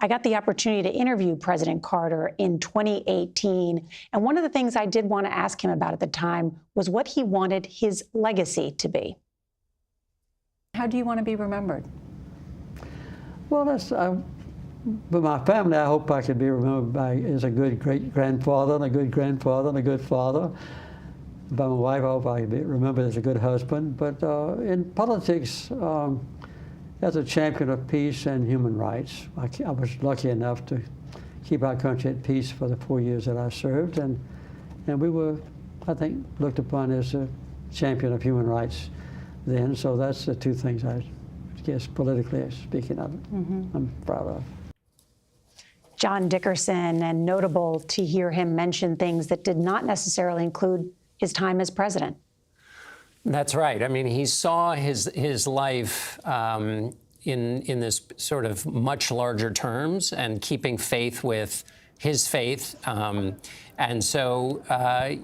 I got the opportunity to interview President Carter in 2018. And one of the things I did want to ask him about at the time was what he wanted his legacy to be. How do you want to be remembered? Well, but my family, I hope I can be remembered as a good great-grandfather and a good grandfather and a good father. By my wife, I hope I can be remembered as a good husband. But in politics, as a champion of peace and human rights, I was lucky enough to keep our country at peace for the 4 years that I served. And we were, I think, looked upon as a champion of human rights then. So that's the two things I guess politically speaking of, I'm proud of. John Dickerson, and notable to hear him mention things that did not necessarily include his time as president. That's right. I mean, he saw his life in this sort of much larger terms and keeping faith with his faith. And so,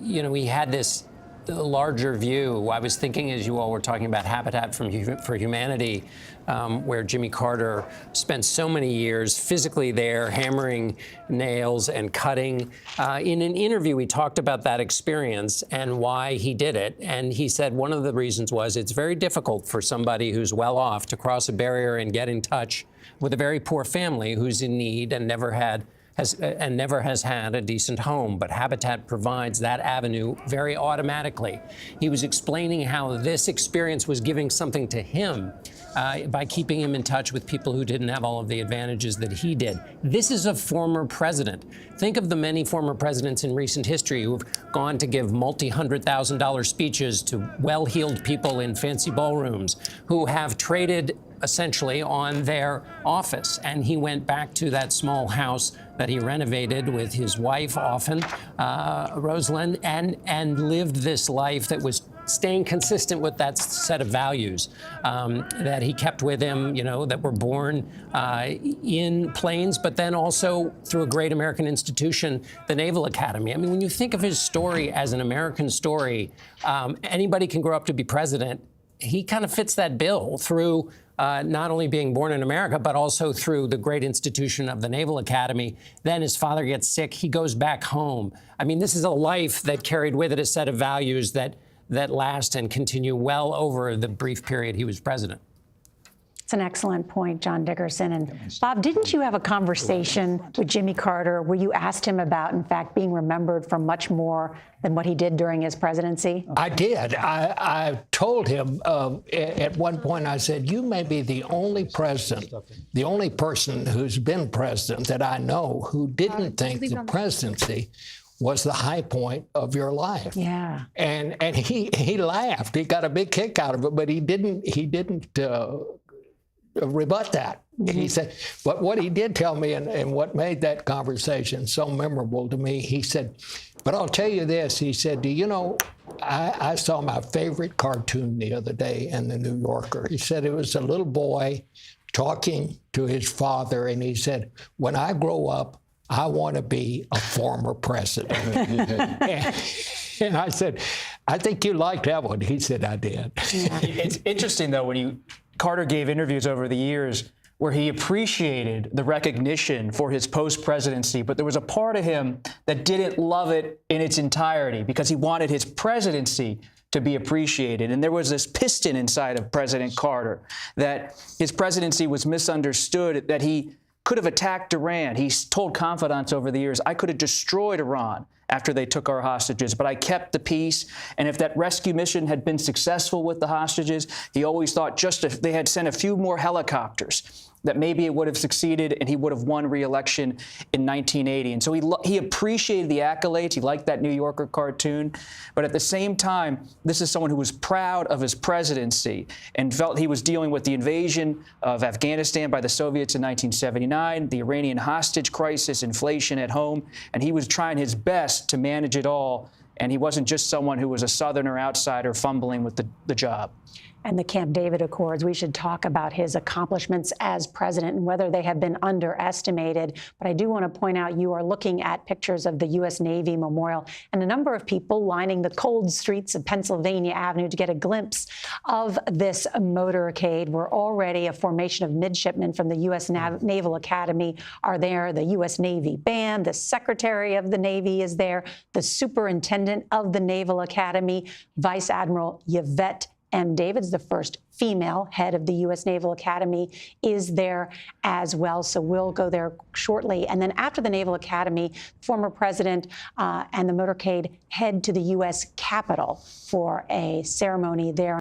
he had this larger view. I was thinking, as you all were talking about Habitat for Humanity, where Jimmy Carter spent so many years physically there, hammering nails and cutting. In an interview, he talked about that experience and why he did it. And he said one of the reasons was it's very difficult for somebody who's well off to cross a barrier and get in touch with a very poor family who's in need and never has had a decent home. But Habitat provides that avenue very automatically. He was explaining how this experience was giving something to him by keeping him in touch with people who didn't have all of the advantages that he did. This is a former president. Think of the many former presidents in recent history who've gone to give multi-$100,000 speeches to well-heeled people in fancy ballrooms, who have traded essentially on their office. And he went back to that small house that he renovated with his wife often, Rosalind, and lived this life that was staying consistent with that set of values that he kept with him, that were born in planes, but then also through a great American institution, the Naval Academy. I mean, when you think of his story as an American story, anybody can grow up to be president. He kind of fits that bill through not only being born in America, but also through the great institution of the Naval Academy. Then his father gets sick. He goes back home. I mean, this is a life that carried with it a set of values that last and continue well over the brief period he was president. It's an excellent point, John Dickerson. And Bob, didn't you have a conversation with Jimmy Carter where you asked him about, in fact, being remembered for much more than what he did during his presidency? I did. I told him at one point, I said, you may be the only president, the only person who's been president that I know who didn't think the presidency was the high point of your life. Yeah. And he laughed. He got a big kick out of it, but he didn't rebut that. He said, but what he did tell me and what made that conversation so memorable to me, he said, but I'll tell you this, he said, do you know, I saw my favorite cartoon the other day in the New Yorker. He said it was a little boy talking to his father, and he said, when I grow up, I want to be a former president. And I said, I think you liked that one. He said, I did. Yeah. It's interesting, though, when Carter gave interviews over the years where he appreciated the recognition for his post-presidency, but there was a part of him that didn't love it in its entirety because he wanted his presidency to be appreciated. And there was this piston inside of President Carter that his presidency was misunderstood, that he could have attacked Iran. He's told confidants over the years, I could have destroyed Iran after they took our hostages, but I kept the peace. And if that rescue mission had been successful with the hostages, he always thought just if they had sent a few more helicopters, that maybe it would have succeeded and he would have won re-election in 1980. And so he appreciated the accolades. He liked that New Yorker cartoon. But at the same time, this is someone who was proud of his presidency and felt he was dealing with the invasion of Afghanistan by the Soviets in 1979, the Iranian hostage crisis, inflation at home, and he was trying his best to manage it all. And he wasn't just someone who was a Southerner outsider fumbling with the job. And the Camp David Accords, we should talk about his accomplishments as president and whether they have been underestimated. But I do want to point out you are looking at pictures of the U.S. Navy Memorial and a number of people lining the cold streets of Pennsylvania Avenue to get a glimpse of this motorcade. We're already a formation of midshipmen from the U.S. Naval Academy are there. The U.S. Navy Band, the Secretary of the Navy is there, the Superintendent of the Naval Academy, Vice Admiral Yvette M. Davids, the first female head of the U.S. Naval Academy, is there as well. So we'll go there shortly. And then after the Naval Academy, former president and the motorcade head to the U.S. Capitol for a ceremony there.